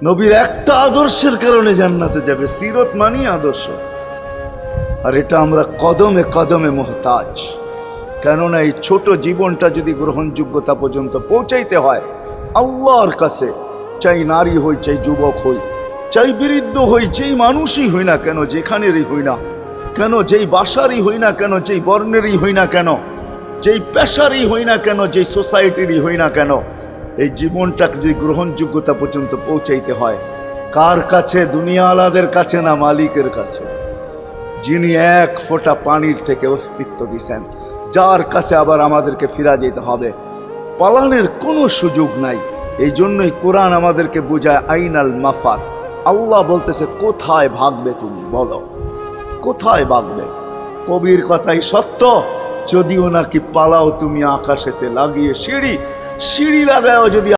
নবীর একটা আদর্শের কারণে জান্নাতে যাবে। সিরত মানি আদর্শ। আর এটা আমরা কদমে কদমে মুহতাজ। কেননা এই ছোট জীবনটা যদি গ্রহণযোগ্যতা পর্যন্ত পৌঁছাইতে হয় আল্লাহর কাছে, চাই নারী হই, চাই যুবক হই, চাই বৃদ্ধ হই, যেই মানুষই হই না কেন, যেখানেরই হই না কেন, যেই বাসারই হই না কেন, যেই বর্ণেরই হই না কেন, যেই পেশারই হই না কেন, যেই সোসাইটিরই হই না কেন, এই জীবনটাকে যদি গ্রহণযোগ্যতা পর্যন্ত পৌঁছাইতে হয় কার কাছে? দুনিয়া আলাদের কাছে না, মালিকের কাছে, যিনি এক ফোঁটা পানির থেকে অস্তিত্ব দিছেন, যার কাছে আবার আমাদেরকে ফিরা যেতে হবে। পালানের কোনো সুযোগ নাই। এই জন্যই কোরআন আমাদেরকে বোঝায় আইনাল মাফার। আল্লাহ বলতেছে কোথায় ভাগবে তুমি, বলো কোথায় ভাগবে? কবির কথাই সত্য, যদিও নাকি পালাও তুমি আকাশেতে লাগিয়ে সিঁড়ি, সিঁড়ি লাগাও যদি